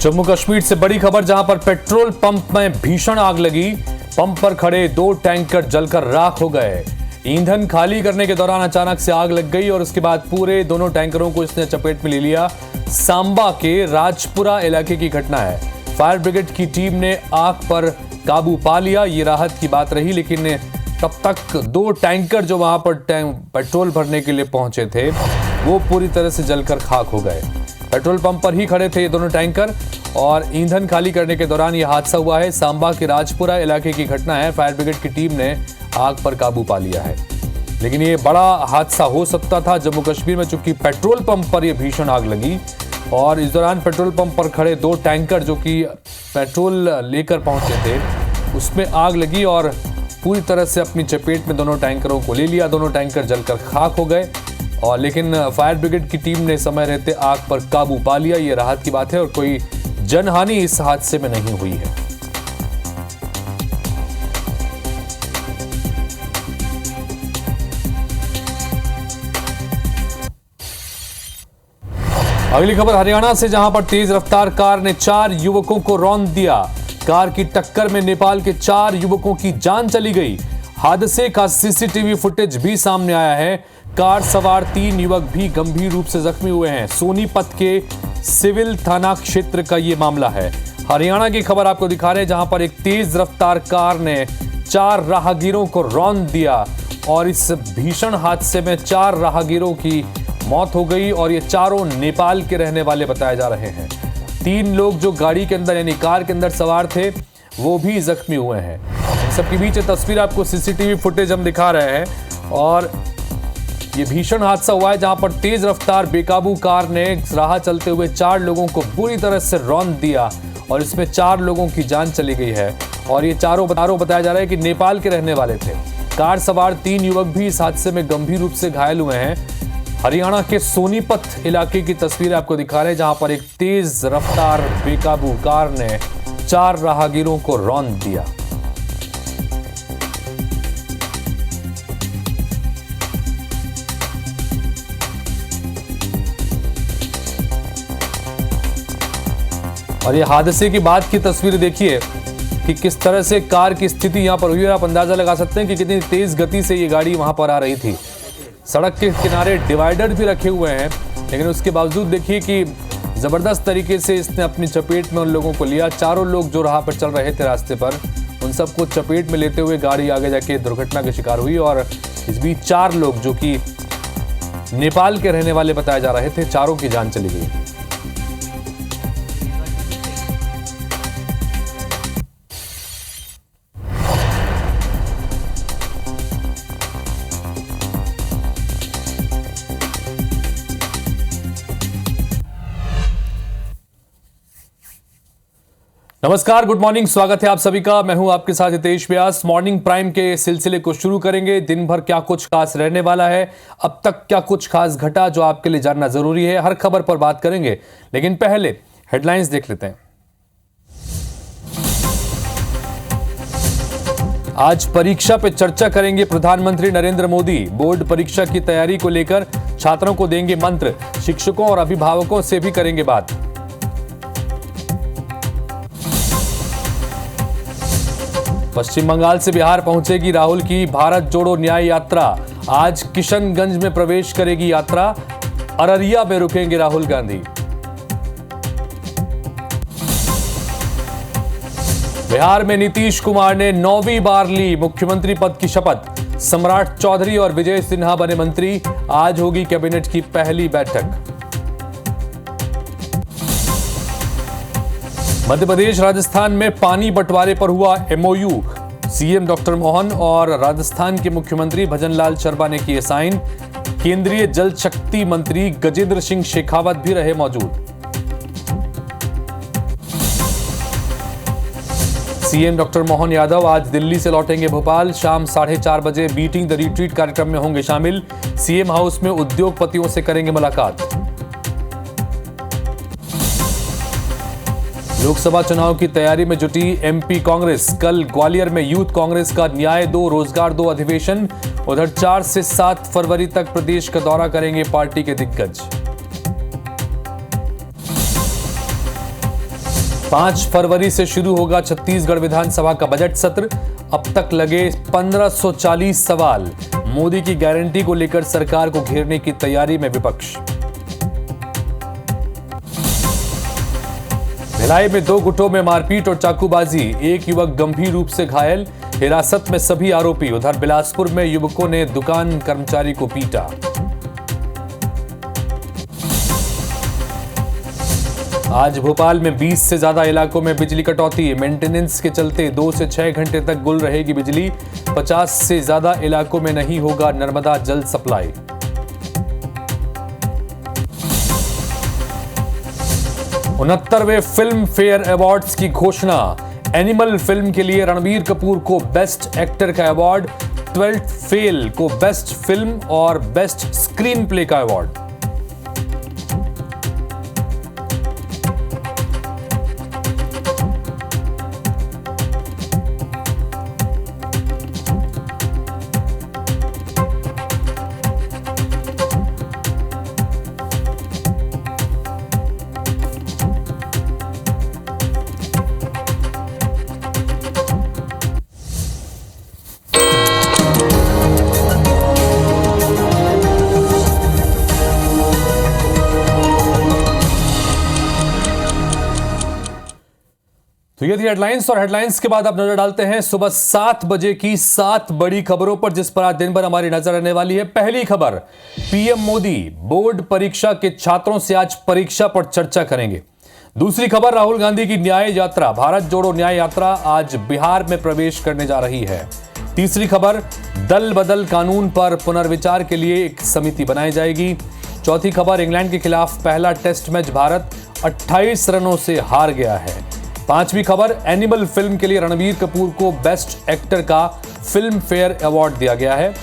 जम्मू कश्मीर से बड़ी खबर, जहां पर पेट्रोल पंप में भीषण आग लगी। पंप पर खड़े 2 टैंकर जलकर राख हो गए। ईंधन खाली करने के दौरान अचानक से आग लग गई और उसके बाद पूरे दोनों टैंकरों को इसने चपेट में ले लिया। सांबा के राजपुरा इलाके की घटना है। फायर ब्रिगेड की टीम ने आग पर काबू पा लिया। ये राहत की बात रही, लेकिन तब तक 2 टैंकर जो वहां पर पेट्रोल भरने के लिए पहुंचे थे वो पूरी तरह से जलकर खाक हो गए। पेट्रोल पंप पर ही खड़े थे ये दोनों टैंकर और ईंधन खाली करने के दौरान यह हादसा हुआ है। सांबा के राजपुरा इलाके की घटना है। फायर ब्रिगेड की टीम ने आग पर काबू पा लिया है, लेकिन ये बड़ा हादसा हो सकता था जम्मू कश्मीर में, चूंकि पेट्रोल पंप पर यह भीषण आग लगी और इस दौरान पेट्रोल पंप पर खड़े 2 टैंकर जो कि पेट्रोल लेकर पहुंचे थे उसमें आग लगी और पूरी तरह से अपनी चपेट में दोनों टैंकरों को ले लिया। दोनों टैंकर जलकर खाक हो गए और लेकिन फायर ब्रिगेड की टीम ने समय रहते आग पर काबू पा लिया। ये राहत की बात है और कोई जनहानि इस हादसे में नहीं हुई है। अगली खबर हरियाणा से, जहां पर तेज रफ्तार कार ने 4 युवकों को रौंद दिया। कार की टक्कर में नेपाल के 4 युवकों की जान चली गई। हादसे का सीसीटीवी फुटेज भी सामने आया है। कार सवार 3 युवक भी गंभीर रूप से जख्मी हुए हैं। सोनीपत के सिविल थाना क्षेत्र का यह मामला है। हरियाणा की खबर आपको दिखा रहे हैं, जहां पर एक तेज रफ्तार कार ने 4 राहगीरों को रौंद दिया और इस भीषण हादसे में 4 राहगीरों की मौत हो गई और ये चारों नेपाल के रहने वाले बताए जा रहे हैं। 3 लोग जो गाड़ी के अंदर यानी कार के अंदर सवार थे वो भी जख्मी हुए हैं। इन सबके बीच तस्वीर आपको सीसीटीवी फुटेज हम दिखा रहे हैं और ये भीषण हादसा हुआ है जहां पर तेज रफ्तार बेकाबू कार ने राह चलते हुए 4 लोगों को बुरी तरह से रौंद दिया और इसमें 4 लोगों की जान चली गई है और ये चारों बताया जा रहा है कि नेपाल के रहने वाले थे। कार सवार 3 युवक भी इस हादसे में गंभीर रूप से घायल हुए हैं। हरियाणा के सोनीपत इलाके की तस्वीर आपको दिखा रहे हैं, जहां पर एक तेज रफ्तार बेकाबू कार ने 4 राहगीरों को रौंद दिया। और ये हादसे के बाद की तस्वीर देखिए कि किस तरह से कार की स्थिति यहां पर हुई है। आप अंदाजा लगा सकते हैं कि कितनी तेज गति से ये गाड़ी वहां पर आ रही थी। सड़क के किनारे डिवाइडर भी रखे हुए हैं, लेकिन उसके बावजूद देखिए कि जबरदस्त तरीके से इसने अपनी चपेट में उन लोगों को लिया। चारों लोग जो राह पर चल रहे थे रास्ते पर, उन सबको चपेट में लेते हुए गाड़ी आगे जाके दुर्घटना का शिकार हुई और इस बीच 4 लोग जो कि नेपाल के रहने वाले बताए जा रहे थे, चारों की जान चली गई। नमस्कार, गुड मॉर्निंग, स्वागत है आप सभी का। मैं हूं आपके साथ हितेश व्यास। मॉर्निंग प्राइम के सिलसिले को शुरू करेंगे। दिन भर क्या कुछ खास रहने वाला है, अब तक क्या कुछ खास घटा जो आपके लिए जानना जरूरी है, हर खबर पर बात करेंगे। लेकिन पहले हेडलाइंस देख लेते हैं। आज परीक्षा पे चर्चा करेंगे प्रधानमंत्री नरेंद्र मोदी। बोर्ड परीक्षा की तैयारी को लेकर छात्रों को देंगे मंत्र। शिक्षकों और अभिभावकों से भी करेंगे बात। पश्चिम बंगाल से बिहार पहुंचेगी राहुल की भारत जोड़ो न्याय यात्रा। आज किशनगंज में प्रवेश करेगी यात्रा। अररिया में रुकेंगे राहुल गांधी। बिहार में नीतीश कुमार ने 9वीं बार ली मुख्यमंत्री पद की शपथ। सम्राट चौधरी और विजय सिन्हा बने मंत्री। आज होगी कैबिनेट की पहली बैठक। मध्य प्रदेश राजस्थान में पानी बंटवारे पर हुआ एमओयू। सीएम डॉक्टर मोहन और राजस्थान के मुख्यमंत्री भजनलाल शर्मा ने किए साइन। केंद्रीय जल शक्ति मंत्री गजेंद्र सिंह शेखावत भी रहे मौजूद। सीएम डॉक्टर मोहन यादव आज दिल्ली से लौटेंगे भोपाल। शाम 4:30 बजे बीटिंग द रिट्रीट कार्यक्रम में होंगे शामिल। सीएम हाउस में उद्योगपतियों से करेंगे मुलाकात। लोकसभा चुनाव की तैयारी में जुटी एमपी कांग्रेस। कल ग्वालियर में यूथ कांग्रेस का न्याय दो रोजगार दो अधिवेशन। उधर 4 से 7 फरवरी तक प्रदेश का दौरा करेंगे पार्टी के दिग्गज। 5 फरवरी से शुरू होगा छत्तीसगढ़ विधानसभा का बजट सत्र। अब तक लगे 1540 सवाल। मोदी की गारंटी को लेकर सरकार को घेरने की तैयारी में विपक्ष। भिलाई में 2 गुटों में मारपीट और चाकूबाजी, एक युवक गंभीर रूप से घायल, हिरासत में सभी आरोपी। उधर बिलासपुर में युवकों ने दुकान कर्मचारी को पीटा। आज भोपाल में 20 से ज्यादा इलाकों में बिजली कटौती। मेंटेनेंस के चलते 2 से 6 घंटे तक गुल रहेगी बिजली। 50 से ज्यादा इलाकों में नहीं होगा नर्मदा जल सप्लाई। उनहत्तरवें फिल्म फेयर अवार्ड्स की घोषणा। एनिमल फिल्म के लिए रणबीर कपूर को बेस्ट एक्टर का अवार्ड, 12th फेल को बेस्ट फिल्म और बेस्ट स्क्रीन प्ले का अवार्ड। तो ये थी हेडलाइंस, और हेडलाइंस के बाद आप नजर डालते हैं सुबह 7 बजे की 7 बड़ी खबरों पर, जिस पर आज दिन भर हमारी नजर रहने वाली है। पहली खबर, पीएम मोदी बोर्ड परीक्षा के छात्रों से आज परीक्षा पर चर्चा करेंगे। दूसरी खबर, राहुल गांधी की न्याय यात्रा, भारत जोड़ो न्याय यात्रा आज बिहार में प्रवेश करने जा रही है। तीसरी खबर, दल बदल कानून पर पुनर्विचार के लिए एक समिति बनाई जाएगी। चौथी खबर, इंग्लैंड के खिलाफ पहला टेस्ट मैच भारत 28 रनों से हार गया है। पांचवी खबर, एनिमल फिल्म के लिए रणबीर कपूर को बेस्ट एक्टर का फिल्म फेयर अवार्ड दिया गया है।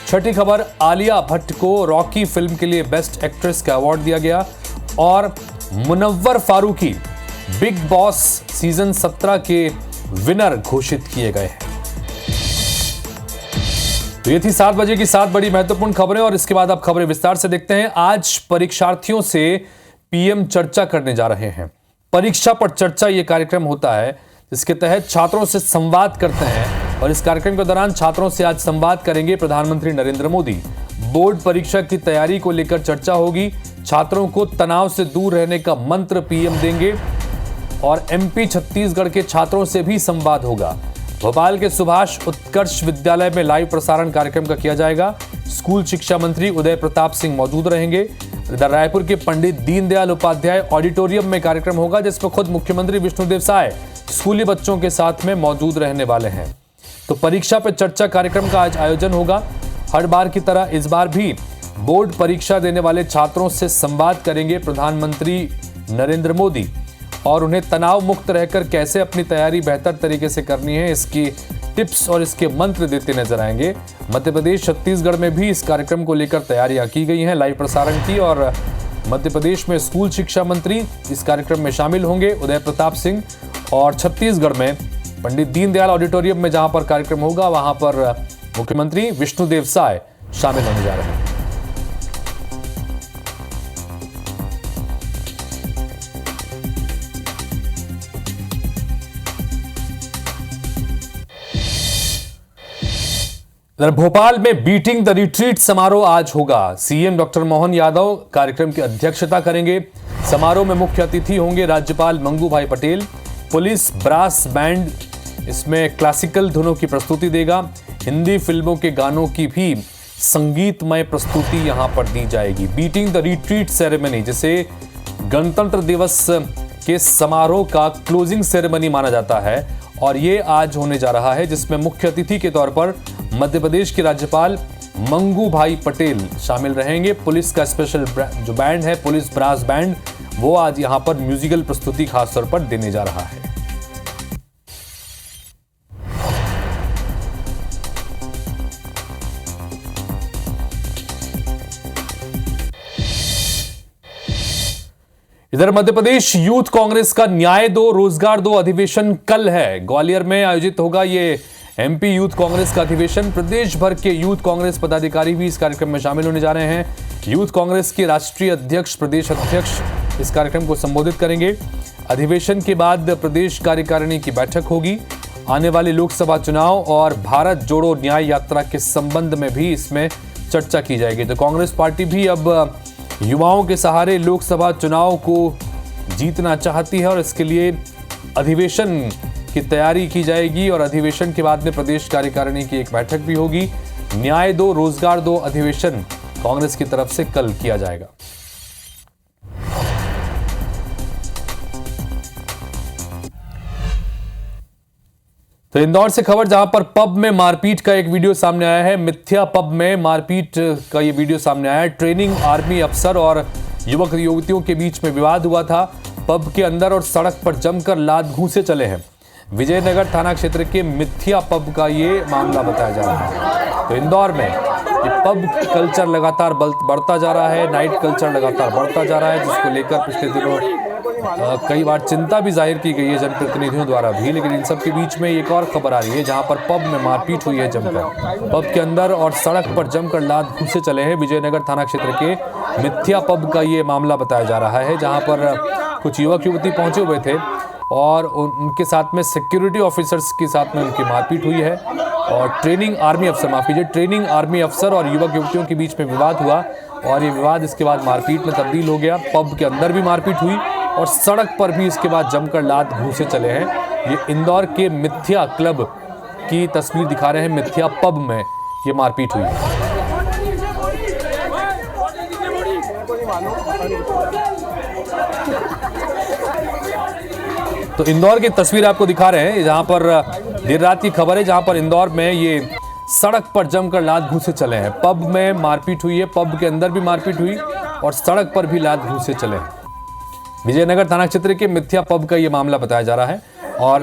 छठी खबर, आलिया भट्ट को रॉकी फिल्म के लिए बेस्ट एक्ट्रेस का अवार्ड दिया गया। और Munawar Faruqui Bigg Boss season 17 के विनर घोषित किए गए हैं। तो ये थी 7 बजे की 7 बड़ी महत्वपूर्ण खबरें, और इसके बाद आप खबरें विस्तार से देखते हैं। आज परीक्षार्थियों से पीएम चर्चा करने जा रहे हैं। परीक्षा पर चर्चा ये कार्यक्रम होता है जिसके तहत छात्रों से संवाद करते हैं, और इस कार्यक्रम के दौरान छात्रों से आज संवाद करेंगे प्रधानमंत्री नरेंद्र मोदी। बोर्ड परीक्षा की तैयारी को लेकर चर्चा होगी। छात्रों को तनाव से दूर रहने का मंत्र पीएम देंगे, और एमपी छत्तीसगढ़ के छात्रों से भी संवाद होगा। भोपाल के सुभाष उत्कर्ष विद्यालय में लाइव प्रसारण कार्यक्रम का किया जाएगा। स्कूल शिक्षा मंत्री उदय प्रताप सिंह मौजूद रहेंगे। इधर रायपुर के पंडित दीनदयाल उपाध्याय ऑडिटोरियम में कार्यक्रम होगा, जिसमें खुद मुख्यमंत्री विष्णुदेव साय स्कूली बच्चों के साथ में मौजूद रहने वाले हैं। तो परीक्षा पर चर्चा कार्यक्रम का आज आयोजन होगा। हर बार की तरह इस बार भी बोर्ड परीक्षा देने वाले छात्रों से संवाद करेंगे प्रधानमंत्री नरेंद्र मोदी, और उन्हें तनाव मुक्त रहकर कैसे अपनी तैयारी बेहतर तरीके से करनी है, इसकी टिप्स और इसके मंत्र देते नजर आएंगे। मध्य प्रदेश छत्तीसगढ़ में भी इस कार्यक्रम को लेकर तैयारियां की गई हैं लाइव प्रसारण की, और मध्य प्रदेश में स्कूल शिक्षा मंत्री इस कार्यक्रम में शामिल होंगे उदय प्रताप सिंह, और छत्तीसगढ़ में पंडित दीनदयाल ऑडिटोरियम में जहां पर कार्यक्रम होगा वहां पर मुख्यमंत्री विष्णुदेव साय शामिल होने जा रहे हैं। भोपाल में बीटिंग द रिट्रीट समारोह आज होगा। सीएम डॉक्टर मोहन यादव कार्यक्रम की अध्यक्षता करेंगे। समारोह में मुख्य अतिथि होंगे राज्यपाल मंगू भाई पटेल। पुलिस ब्रास बैंड इसमें क्लासिकल धुनों की प्रस्तुति देगा। हिंदी फिल्मों के गानों की भी संगीतमय प्रस्तुति यहां पर दी जाएगी। बीटिंग द रिट्रीट सेरेमनी, जिसे गणतंत्र दिवस के समारोह का क्लोजिंग सेरेमनी माना जाता है, और ये आज होने जा रहा है, जिसमें मुख्य अतिथि के तौर पर मध्य प्रदेश के राज्यपाल मंगू भाई पटेल शामिल रहेंगे। पुलिस का स्पेशल जो बैंड है, पुलिस ब्रास बैंड, वो आज यहां पर म्यूजिकल प्रस्तुति खासतौर पर देने जा रहा है। इधर मध्य प्रदेश यूथ कांग्रेस का न्याय दो रोजगार दो अधिवेशन कल है। ग्वालियर में आयोजित होगा ये एमपी यूथ कांग्रेस का अधिवेशन। प्रदेश भर के यूथ कांग्रेस पदाधिकारी भी इस कार्यक्रम में शामिल होने जा रहे हैं। यूथ कांग्रेस के राष्ट्रीय अध्यक्ष, प्रदेश अध्यक्ष इस कार्यक्रम को संबोधित करेंगे। अधिवेशन के बाद प्रदेश कार्यकारिणी की बैठक होगी। आने वाले लोकसभा चुनाव और भारत जोड़ो न्याय यात्रा के संबंध में भी इसमें चर्चा की जाएगी। तो कांग्रेस पार्टी भी अब युवाओं के सहारे लोकसभा चुनाव को जीतना चाहती है और इसके लिए अधिवेशन की तैयारी की जाएगी और अधिवेशन के बाद में प्रदेश कार्यकारिणी की एक बैठक भी होगी। न्याय दो रोजगार दो अधिवेशन कांग्रेस की तरफ से कल किया जाएगा। तो इंदौर से खबर, जहां पर पब में मारपीट का एक वीडियो सामने आया है। मिथ्या पब में मारपीट का ये वीडियो सामने आया है। ट्रेनिंग आर्मी अफसर और युवक युवतियों के बीच में विवाद हुआ था। पब के अंदर और सड़क पर जमकर लात घूंसे चले हैं। विजयनगर थाना क्षेत्र के मिथ्या पब का ये मामला बताया जा रहा है। तो इंदौर में ये पब कल्चर लगातार बढ़ता जा रहा है, नाइट कल्चर लगातार बढ़ता जा रहा है, जिसको लेकर पिछले दिनों कई बार चिंता भी जाहिर की गई है जनप्रतिनिधियों द्वारा भी। लेकिन इन सब के बीच में एक और खबर आ रही है, जहां पर पब में मारपीट हुई है जमकर। पब के अंदर और सड़क पर जमकर लात घूंसे चले हैं। विजयनगर थाना क्षेत्र के मिथ्या पब का ये मामला बताया जा रहा है, जहां पर कुछ युवक युवती पहुंचे हुए थे और उनके साथ में सिक्योरिटी ऑफिसर्स के साथ में उनकी मारपीट हुई है। और ट्रेनिंग आर्मी अफसर और युवक युवतियों के बीच में विवाद हुआ और ये विवाद इसके बाद मारपीट में तब्दील हो गया। पब के अंदर भी मारपीट हुई और सड़क पर भी इसके बाद जमकर लात घूंसे चले हैं। ये इंदौर के मिथ्या क्लब की तस्वीर दिखा रहे हैं। मिथ्या पब में ये मारपीट हुई है। तो इंदौर की तस्वीर आपको दिखा रहे हैं, जहां पर देर रात की खबर है, जहां पर इंदौर में ये सड़क पर जमकर लात घूंसे चले हैं। पब में मारपीट हुई है, पब के अंदर भी मारपीट हुई और सड़क पर भी लात घूंसे चले हैं। विजयनगर थाना क्षेत्र के मिथ्या पब का ये मामला बताया जा रहा है और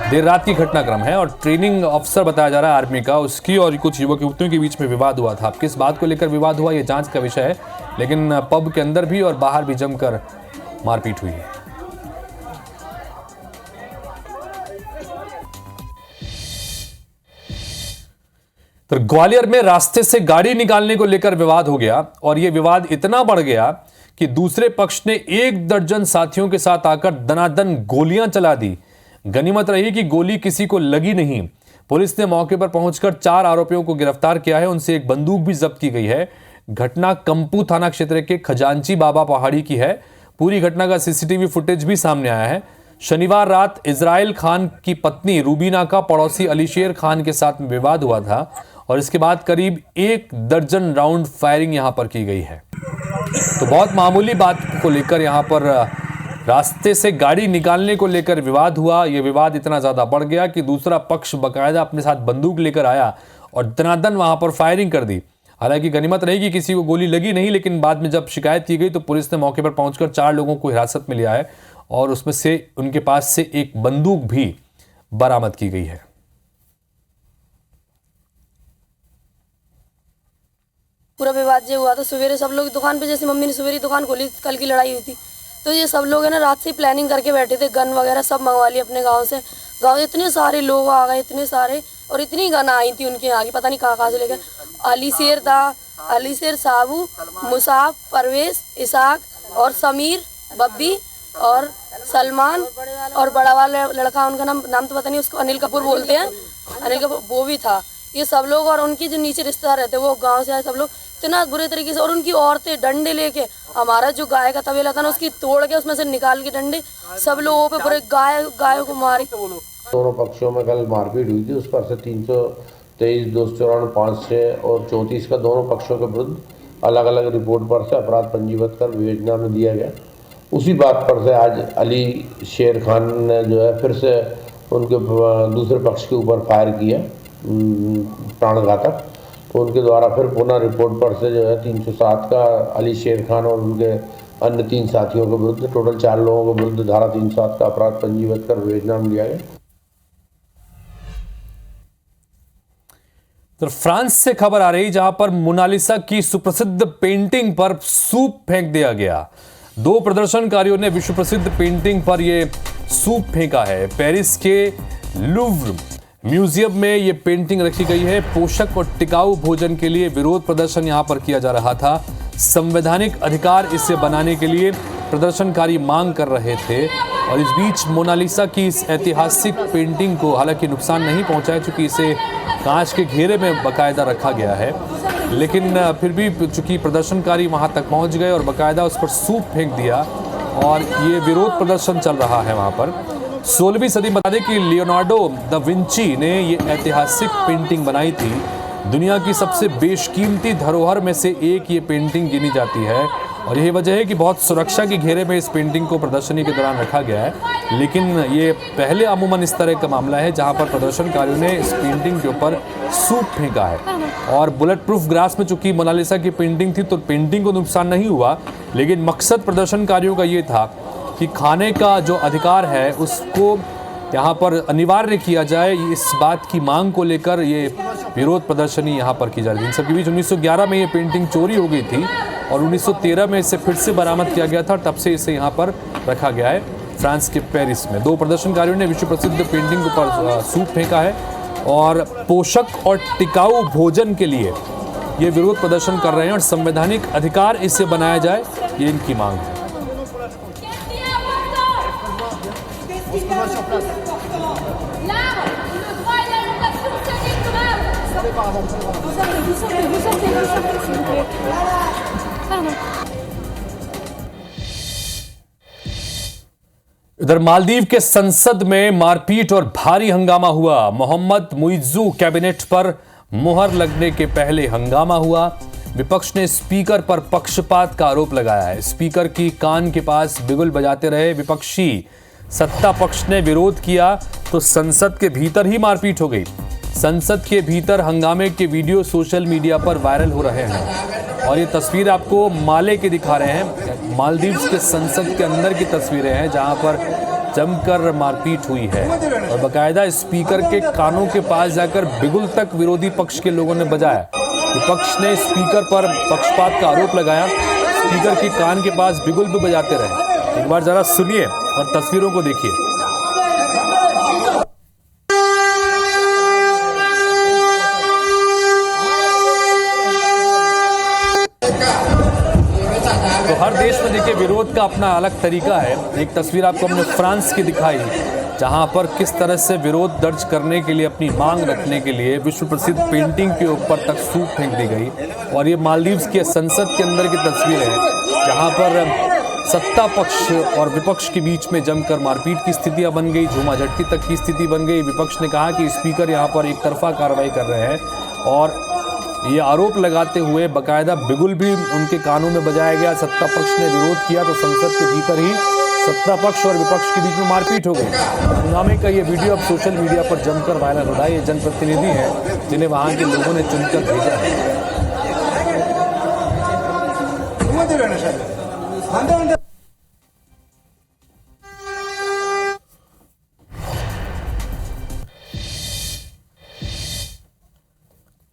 देर रात की घटनाक्रम है। और ट्रेनिंग अफसर बताया जा रहा है आर्मी का, उसकी और कुछ युवक युवतियों के बीच में विवाद हुआ था। किस बात को लेकर विवाद हुआ, ये जांच का विषय है, लेकिन पब के अंदर भी और बाहर भी जमकर मारपीट हुई है। तो ग्वालियर में रास्ते से गाड़ी निकालने को लेकर विवाद हो गया और यह विवाद इतना बढ़ गया कि दूसरे पक्ष ने 1 दर्जन साथियों के साथ आकर दनादन गोलियां चला दी। गनीमत रही कि गोली किसी को लगी नहीं। पुलिस ने मौके पर पहुंचकर 4 आरोपियों को गिरफ्तार किया है। उनसे एक बंदूक भी जब्त की गई है। घटना कंपू थाना क्षेत्र के खजांची बाबा पहाड़ी की है। पूरी घटना का सीसीटीवी फुटेज भी सामने आया है। शनिवार रात इजराइल खान की पत्नी रूबीना का पड़ोसी अलीशेर खान के साथ में विवाद हुआ था और इसके बाद करीब 1 दर्जन राउंड फायरिंग यहां पर की गई है। तो बहुत मामूली बात को लेकर यहां पर रास्ते से गाड़ी निकालने को लेकर विवाद हुआ। यह विवाद इतना ज़्यादा बढ़ गया कि दूसरा पक्ष बाकायदा अपने साथ बंदूक लेकर आया और दनादन वहां पर फायरिंग कर दी। हालांकि गनीमत रही कि किसी को गोली लगी नहीं, लेकिन बाद में जब शिकायत की गई तो पुलिस ने मौके पर पहुंचकर 4 लोगों को हिरासत में लिया है और उसमें से उनके पास से एक बंदूक भी बरामद की गई है। पूरा विवाद ये हुआ था सवेरे सब लोग दुकान पे, जैसे मम्मी ने सवेरे दुकान खोली, कल की लड़ाई हुई थी, तो ये सब लोग है ना रात से प्लानिंग करके बैठे थे। गन वगैरह सब मंगवा ली अपने गांव से। गांव इतने सारे लोग आ गए, इतने सारे, और इतनी गन आई थी उनके यहाँ की, पता नहीं कहाँ से लेकर। अलीशेर था, अलीशेर, साबू, मुसाफ, परवेश, इसाक और समीर, बब्बी और सलमान और बड़ा वाला लड़का, उनका नाम तो पता नहीं, उसको अनिल कपूर बोलते हैं, अनिल कपूर, वो भी था। ये सब लोग और उनकी जो नीचे रिश्तेदार रहते वो गांव से आए सब लोग, इतना बुरे तरीके से। और उनकी औरतें डंडे लेके, हमारा जो गाय का तबेला था ना उसकी तोड़ के उसमें से निकाल के डंडे सब लोगों पे पूरे गायों को मारी। दोनों पक्षों में कल मारपीट हुई थी। उस पर से 323, 294, 5 और 34 का दोनों पक्षों के विरुद्ध अलग अलग रिपोर्ट पर से अपराध पंजीबद्ध कर विवेचना में दिया गया। उसी बात पर से आज अली शेर खान ने जो है फिर से उनके दूसरे पक्ष के ऊपर फायर किया प्राणघातक। तो उनके द्वारा फिर पुनः रिपोर्ट पर से जो है 307 का अली शेर खान और उनके अन्य 3 साथियों के विरुद्ध, टोटल 4 लोगों के विरुद्ध धारा 307 का अपराध पंजीबद्ध कर विवेचना में लिया गया। तो फ्रांस से खबर आ रही, जहां पर मोनालिसा की सुप्रसिद्ध पेंटिंग पर सूप फेंक दिया गया। 2 प्रदर्शनकारियों ने विश्व प्रसिद्ध पेंटिंग पर यह सूप फेंका है। पेरिस के लूव्र म्यूजियम में यह पेंटिंग रखी गई है। पोषक और टिकाऊ भोजन के लिए विरोध प्रदर्शन यहां पर किया जा रहा था। संवैधानिक अधिकार इसे बनाने के लिए प्रदर्शनकारी मांग कर रहे थे। और इस बीच मोनालिसा की इस ऐतिहासिक पेंटिंग को हालांकि नुकसान नहीं पहुंचा है, चूँकि इसे कांच के घेरे में बाकायदा रखा गया है, लेकिन फिर भी चूँकि प्रदर्शनकारी वहां तक पहुंच गए और बाकायदा उस पर सूप फेंक दिया और ये विरोध प्रदर्शन चल रहा है वहां पर। 16वीं सदी बता दें कि लियोनार्डो दा विंची ने ये ऐतिहासिक पेंटिंग बनाई थी। दुनिया की सबसे बेशकीमती धरोहर में से एक ये पेंटिंग गिनी जाती है और यही वजह है कि बहुत सुरक्षा के घेरे में इस पेंटिंग को प्रदर्शनी के दौरान रखा गया है। लेकिन ये पहले अमूमन इस तरह का मामला है जहां पर प्रदर्शनकारियों ने इस पेंटिंग के ऊपर सूप फेंका है। और बुलेट प्रूफ ग्लास में चूंकि मोनालिसा की पेंटिंग थी तो पेंटिंग को नुकसान नहीं हुआ, लेकिन मकसद प्रदर्शनकारियों का ये था कि खाने का जो अधिकार है उसको यहाँ पर अनिवार्य किया जाए। इस बात की मांग को लेकर ये विरोध प्रदर्शनी यहाँ पर की जा रही थी। इन सबके बीच 1911 में ये पेंटिंग चोरी हो गई थी और 1913 में इसे फिर से बरामद किया गया था, तब से इसे यहाँ पर रखा गया है फ्रांस के पेरिस में। 2 प्रदर्शनकारियों ने विश्व प्रसिद्ध पेंटिंग के ऊपर सूप फेंका है और पोषक और टिकाऊ भोजन के लिए ये विरोध प्रदर्शन कर रहे हैं और संवैधानिक अधिकार इसे बनाया जाए, ये इनकी मांग है। इधर मालदीव के संसद में मारपीट और भारी हंगामा हुआ। मोहम्मद मुइज्जू कैबिनेट पर मुहर लगने के पहले हंगामा हुआ। विपक्ष ने स्पीकर पर पक्षपात का आरोप लगाया है। स्पीकर की कान के पास बिगुल बजाते रहे विपक्षी। सत्ता पक्ष ने विरोध किया तो संसद के भीतर ही मारपीट हो गई। संसद के भीतर हंगामे के वीडियो सोशल मीडिया पर वायरल हो रहे हैं और ये तस्वीर आपको माले के दिखा रहे हैं। मालदीव्स के संसद के अंदर की तस्वीरें हैं जहां पर जमकर मारपीट हुई है और बाकायदा स्पीकर के कानों के पास जाकर बिगुल तक विरोधी पक्ष के लोगों ने बजाया। विपक्ष ने स्पीकर पर पक्षपात का आरोप लगाया। स्पीकर के कान के पास बिगुल भी बजाते रहे। एक बार जरा सुनिए और तस्वीरों को देखिए। तो हर देश में देखिए विरोध का अपना अलग तरीका है। एक तस्वीर आपको हमने फ्रांस की दिखाई जहां पर किस तरह से विरोध दर्ज करने के लिए, अपनी मांग रखने के लिए विश्व प्रसिद्ध पेंटिंग के ऊपर तक सूप फेंक दी गई। और ये मालदीव्स के संसद के अंदर की तस्वीर है जहां पर सत्ता पक्ष और विपक्ष के बीच में जमकर मारपीट की स्थितियां बन गई, झूमाझटकी तक की स्थिति बन गई। विपक्ष ने कहा कि स्पीकर यहां पर एक तरफा कार्रवाई कर रहे हैं और ये आरोप लगाते हुए बाकायदा बिगुल भी उनके कानों में बजाया गया। सत्ता पक्ष ने विरोध किया तो संसद के भीतर ही सत्ता पक्ष और विपक्ष के बीच में मारपीट हो गई। हंगामे का ये वीडियो अब सोशल मीडिया पर जमकर वायरल हो रहा है। ये जनप्रतिनिधि हैं जिन्हें वहां के लोगों ने चुनकर भेजा है।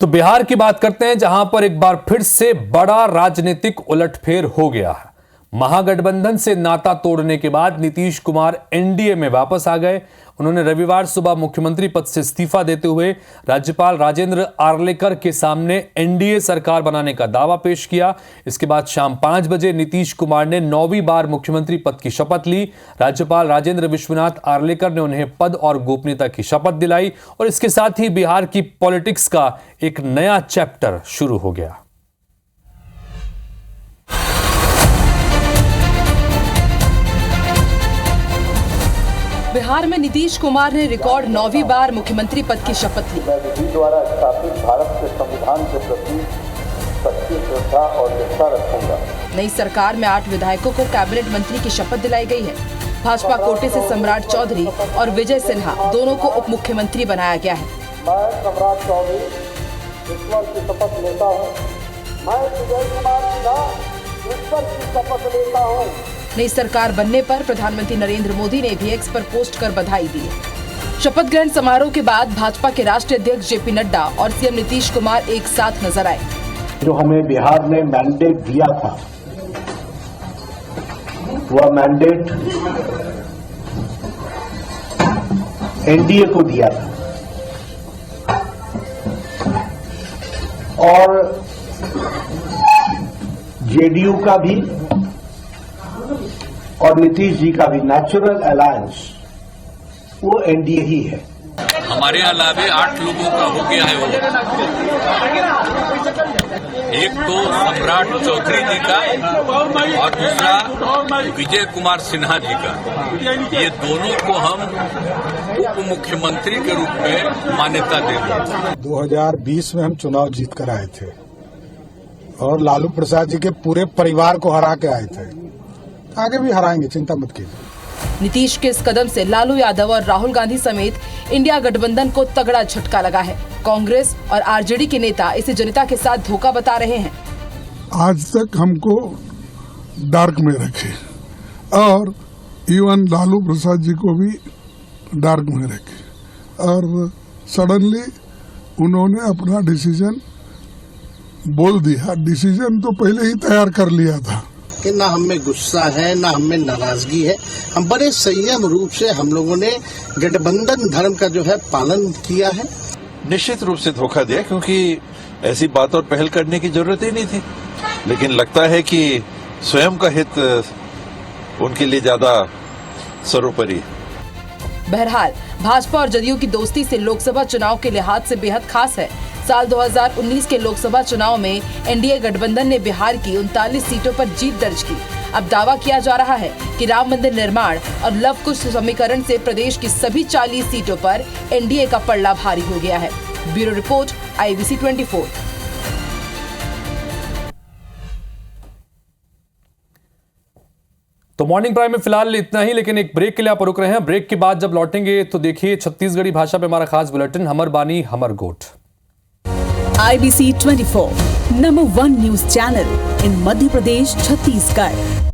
तो बिहार की बात करते हैं जहां पर एक बार फिर से बड़ा राजनीतिक उलटफेर हो गया है। महागठबंधन से नाता तोड़ने के बाद नीतीश कुमार एनडीए में वापस आ गए। उन्होंने रविवार सुबह मुख्यमंत्री पद से इस्तीफा देते हुए राज्यपाल राजेंद्र आर्लेकर के सामने एनडीए सरकार बनाने का दावा पेश किया। इसके बाद शाम 5 बजे नीतीश कुमार ने 9वीं बार मुख्यमंत्री पद की शपथ ली। राज्यपाल राजेंद्र विश्वनाथ आर्लेकर ने उन्हें पद और गोपनीयता की शपथ दिलाई और इसके साथ ही बिहार की पॉलिटिक्स का एक नया चैप्टर शुरू हो गया। बिहार में नीतीश कुमार ने रिकॉर्ड 9वीं बार मुख्यमंत्री पद की शपथ ली। मैं विधि द्वारा स्थापित भारत के संविधान के प्रति सच्ची श्रद्धा और निष्ठा रखूंगा। नई सरकार में 8 विधायकों को कैबिनेट मंत्री की शपथ दिलाई गई है। भाजपा कोटे से सम्राट चौधरी और विजय सिन्हा दोनों को उप मुख्यमंत्री बनाया गया है। मैं सम्राट चौधरी ईश्वर की शपथ लेता हूँ। मैं विजय कुमार ईश्वर की शपथ लेता हूँ। नई सरकार बनने पर प्रधानमंत्री नरेंद्र मोदी ने भी एक्स पर पोस्ट कर बधाई दी। शपथ ग्रहण समारोह के बाद भाजपा के राष्ट्रीय अध्यक्ष जेपी नड्डा और सीएम नीतीश कुमार एक साथ नजर आए। जो हमें बिहार ने मैंडेट दिया था वह मैंडेट एनडीए को दिया था और जेडीयू का भी और नीतीश जी का भी नेचुरल अलायंस वो एनडीए ही है। हमारे अलावे 8 लोगों का हो गया है वो। एक तो सम्राट चौधरी जी का और दूसरा विजय कुमार सिन्हा जी का। ये दोनों को हम उप मुख्यमंत्री के रूप में मान्यता देंगे। 2020 में हम चुनाव जीत कर आए थे और लालू प्रसाद जी के पूरे परिवार को हरा के आए थे। आगे भी हराएंगे, चिंता मत कीजिए। नीतीश के इस कदम से लालू यादव और राहुल गांधी समेत इंडिया गठबंधन को तगड़ा झटका लगा है। कांग्रेस और आरजेडी के नेता इसे जनता के साथ धोखा बता रहे हैं। आज तक हमको डार्क में रखे और इवन लालू प्रसाद जी को भी डार्क में रखे और सडनली उन्होंने अपना डिसीजन बोल दिया। डिसीजन तो पहले ही तैयार कर लिया था कि ना हमें गुस्सा है ना हमें नाराजगी है। हम बड़े संयम रूप से हम लोगों ने गठबंधन धर्म का जो है पालन किया है। निश्चित रूप से धोखा दिया, क्योंकि ऐसी बात और पहल करने की जरूरत ही नहीं थी। लेकिन लगता है कि स्वयं का हित उनके लिए ज्यादा सर्वोपरि है। बहरहाल भाजपा और जदयू की दोस्ती से लोकसभा चुनाव के लिहाज से बेहद खास है। साल 2019 के लोकसभा चुनाव में एनडीए गठबंधन ने बिहार की 39 सीटों पर जीत दर्ज की। अब दावा किया जा रहा है कि राम मंदिर निर्माण और लव कुश समीकरण से प्रदेश की सभी 40 सीटों पर एनडीए का पल्ला भारी हो गया है। Bureau report, IBC 24। तो मॉर्निंग प्राइम में फिलहाल इतना ही, लेकिन एक ब्रेक के लिए आप रुक रहे हैं। ब्रेक के बाद जब लौटेंगे तो देखिए छत्तीसगढ़ी भाषा में हमारा खास बुलेटिन हमर बानी हमर गोठ। IBC 24, number 1 news channel in Madhya Pradesh, Chhattisgarh.